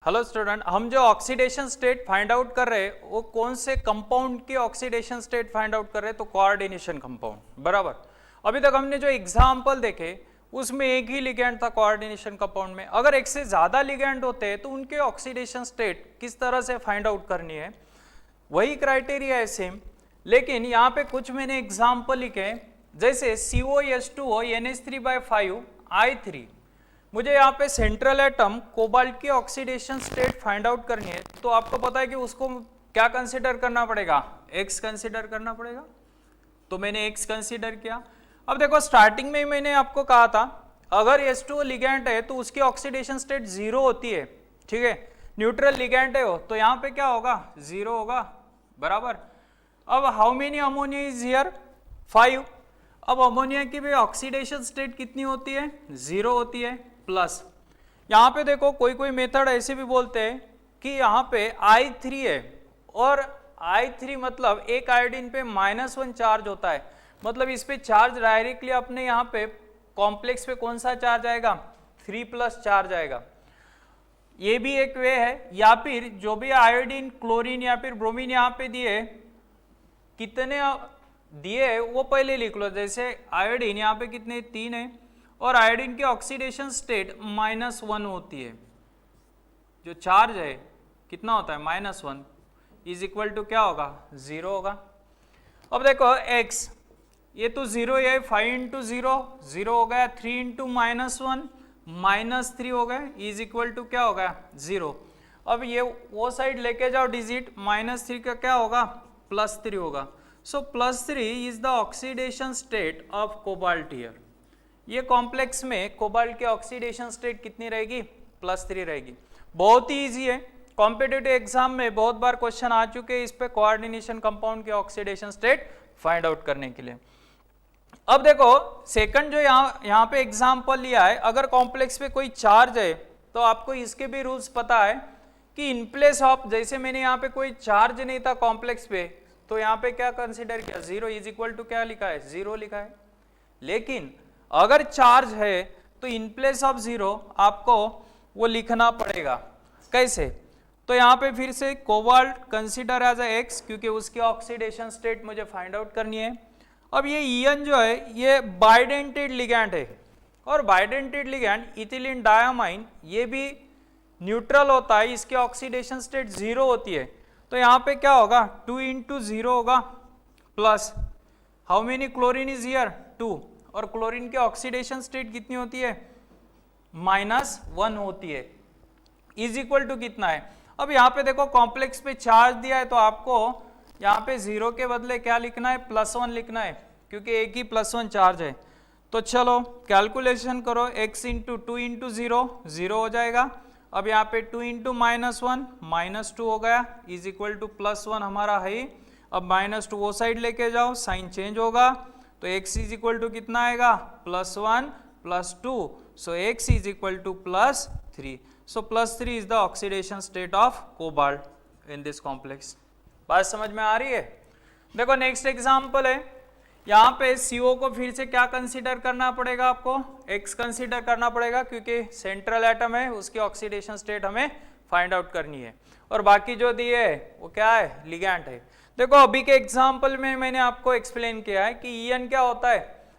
Hello student, हम जो oxidation state find out कर रहे हैं वो कौन से कंपाउंड की ऑक्सीडेशन स्टेट फाइंड आउट कर रहे हैं, तो कोऑर्डिनेशन कंपाउंड, बराबर। अभी तक हमने जो एग्जांपल देखे उसमें एक ही लिगैंड था कोऑर्डिनेशन कंपाउंड में। अगर एक से ज़्यादा लिगैंड होते हैं तो उनके ऑक्सीडेशन स्टेट किस तरह से फाइंड आउट करनी है, वही क्राइटेरिया है सेम, लेकिन यहाँ पे कुछ मैंने एग्जाम्पल लिखे, जैसे COH2O NH3/5 I3। मुझे यहाँ पे सेंट्रल एटम कोबाल्ट की ऑक्सीडेशन स्टेट फाइंड आउट करनी है, तो आपको पता है कि उसको क्या कंसीडर करना पड़ेगा, X कंसीडर करना पड़ेगा। तो मैंने X कंसीडर किया। अब देखो स्टार्टिंग में ही मैंने आपको कहा था अगर H2O लिगैंड है तो उसकी ऑक्सीडेशन स्टेट 0 होती है, ठीक है। न्यूट्रल लिगैंड है वो, तो यहाँ पे क्या होगा, 0 होगा, बराबर। अब how many ammonia is here, 5। अब अमोनिया की भी ऑक्सीडेशन स्टेट कितनी होती है, 0 होती है, प्लस यहाँ पे देखो कोई कोई मेथड ऐसे भी बोलते हैं कि यहाँ पे I3 है और I3 मतलब एक आयोडीन पे -1 चार्ज होता है, मतलब इस पे चार्ज डायरेक्टली अपने यहाँ पे कॉम्प्लेक्स पे कौन सा चार्ज आएगा, 3+ चार्ज आएगा। ये भी एक वे है, या फिर जो भी आयोडीन क्लोरीन या फिर ब्रोमीन यहाँ पे दिए, कितने दिए वो पहले लिख लो। जैसे आयोडीन यहाँ पे कितने, 3 है, और आयोडीन की ऑक्सीडेशन स्टेट -1 होती है। जो चार्ज है कितना होता है, -1 इज इक्वल टू क्या होगा, 0 होगा। अब देखो x, ये तो 0 है, 5 × 0 0 हो गया, 3 × -1 -3 हो गया, इज इक्वल टू क्या होगा, 0। अब ये वो साइड लेके जाओ डिजिट, -3 का क्या होगा, +3 होगा। सो +3 is the oxidation state of cobalt here. ये कॉम्प्लेक्स में कोबाल्ट की ऑक्सीडेशन स्टेट कितनी रहेगी, +3 रहेगी। बहुत ही इजी है, कॉम्पिटिटिव एग्जाम में बहुत बार क्वेश्चन आ चुके हैं इस पे कोऑर्डिनेशन कंपाउंड की ऑक्सीडेशन स्टेट फाइंड आउट करने के लिए। अब देखो सेकंड जो यहाँ पे एग्जांपल लिया है, अगर कॉम्प्लेक्स पे कोई चार्ज है तो आपको इसके भी रूल्स पता है कि इन प्लेस ऑफ, जैसे मैंने यहाँ पे कोई चार्ज नहीं था कॉम्प्लेक्स पे, तो यहाँ पे क्या कंसिडर किया, 0 इज इक्वल टू क्या लिखा है, 0 लिखा है। लेकिन अगर चार्ज है तो इन प्लेस ऑफ 0 आपको वो लिखना पड़ेगा। कैसे, तो यहाँ पे फिर से cobalt consider as a X, क्योंकि उसकी ऑक्सीडेशन स्टेट मुझे फाइंड आउट करनी है। अब ये EN जो है ये बाइडेंटेड लिगैंड है, और बाइडेंटेड लिगैंड इथिलीन डायमाइन ये भी न्यूट्रल होता है, इसकी ऑक्सीडेशन स्टेट 0 होती है। तो यहाँ पे क्या होगा, 2 × 0 होगा, plus how many chlorine is here, 2, और क्लोरीन की ऑक्सीडेशन स्टेट कितनी होती है, -1 होती है, इज इक्वल टू कितना है। अब यहाँ पे देखो कॉम्प्लेक्स पे चार्ज दिया है, तो आपको यहाँ पे 0 के बदले क्या लिखना है, +1 लिखना है, क्योंकि एक ही +1 चार्ज है। तो चलो कैलकुलेशन करो, x × 2 × 0 0 हो जाएगा। अब यहाँ पे 2 × -1 -2 हो गया, इज इक्वल टू +1 हमारा है। अब -2 वो साइड लेके जाओ, साइन चेंज होगा, तो x इज इक्वल टू कितना आएगा, +1 +2, so x is equal to +3। So +3 is the oxidation state of cobalt in this complex. बात समझ में आ रही है। देखो नेक्स्ट एग्जांपल है, यहाँ पे CO को फिर से क्या कंसीडर करना पड़ेगा, आपको X कंसीडर करना पड़ेगा, क्योंकि सेंट्रल एटम है, उसकी ऑक्सीडेशन स्टेट हमें फाइंड आउट करनी है। और बाकी जो दिए है वो क्या है, लिगैंड है। देखो अभी के एग्जाम्पल में मैंने आपको एक्सप्लेन किया है कि EN क्या होता है,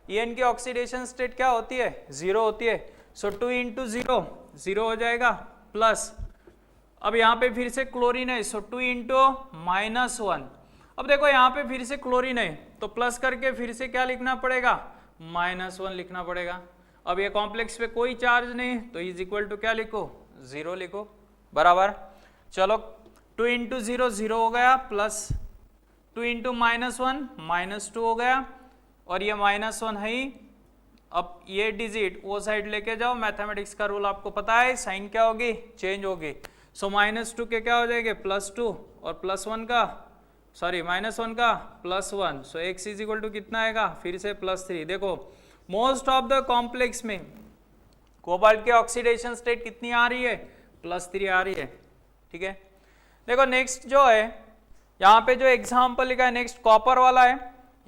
EN की ऑक्सीडेशन स्टेट क्या होती है, 0 होती है। सो 2 × 0 0 हो जाएगा, प्लस अब यहाँ पे फिर से क्लोरीन है, सो 2 × -1। अब देखो यहाँ पे फिर से क्लोरीन है, तो प्लस करके फिर से क्या लिखना पड़ेगा, -1 लिखना पड़ेगा। अब ये कॉम्प्लेक्स पे कोई चार्ज नहीं, तो इज इक्वल टू क्या लिखो, 0 लिखो, बराबर। चलो 2 × 0 0 हो गया, प्लस 2 × -1 -2 हो गया, और ये -1 है ही। अब ये डिजिट वो साइड लेके जाओ, मैथमेटिक्स का रूल आपको पता है, साइन क्या होगी, चेंज होगी। सो -2 के क्या हो जाएंगे, +2, और +1 का -1 का +1, सो x इज इक्वल टू कितना आएगा, फिर से +3। देखो मोस्ट ऑफ द कॉम्प्लेक्स में कोबाल्ट की ऑक्सीडेशन स्टेट कितनी आ रही है, +3 आ रही है, ठीक है। देखो नेक्स्ट जो है, यहाँ पे जो एग्जाम्पल लिखा है नेक्स्ट कॉपर वाला है,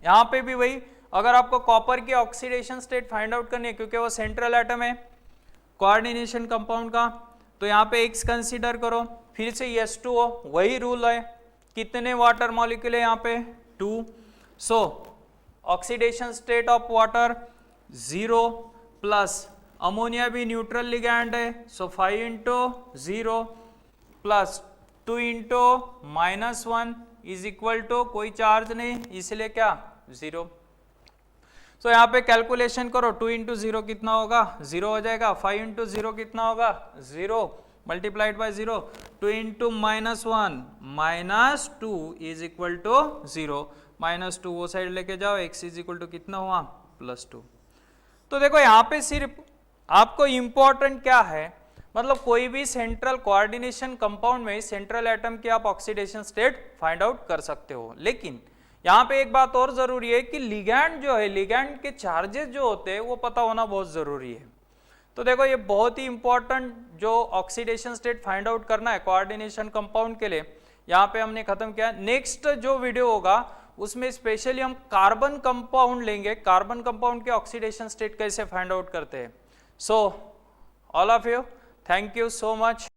यहाँ पे भी वही, अगर आपको कॉपर की ऑक्सीडेशन स्टेट फाइंड आउट करनी है, क्योंकि वो सेंट्रल एटम है कोऑर्डिनेशन कंपाउंड का, तो यहाँ पे X कंसीडर करो, फिर से H2O, वही रूल है, कितने वाटर मॉलिक्यूल है यहाँ पे 2, so oxidation state of water 0 plus ammonia भी न्यूट्रल लिगैंड है, so 5 into 0 plus 2 into -1 is equal to कोई चार्ज नहीं, इसलिए क्या 0। सो यहाँ पे कैलकुलेशन करो, 2 इंटू 0 कितना होगा 0 हो जाएगा, 5 इंटू 0 कितना होगा 0 multiplied by 0, 2 into -1 -2 is equal to 0, -2 वो साइड लेके जाओ, x इज इक्वल टू कितना हुआ +2। तो देखो यहाँ पे सिर्फ आपको इंपॉर्टेंट क्या है, मतलब कोई भी सेंट्रल कोऑर्डिनेशन कंपाउंड में सेंट्रल एटम की आप ऑक्सीडेशन स्टेट फाइंड आउट कर सकते हो, लेकिन यहाँ पे एक बात और जरूरी है कि लिगैंड जो है, लिगैंड के चार्जेस जो होते हैं वो पता होना बहुत जरूरी है। तो देखो ये बहुत ही इंपॉर्टेंट जो ऑक्सीडेशन स्टेट फाइंड आउट करना है कोऑर्डिनेशन कंपाउंड के लिए, यहाँ पे हमने खत्म किया। नेक्स्ट जो वीडियो होगा उसमें स्पेशली हम कार्बन कंपाउंड लेंगे, कार्बन कंपाउंड के ऑक्सीडेशन स्टेट कैसे फाइंड आउट करते हैं। So all of you, thank you so much.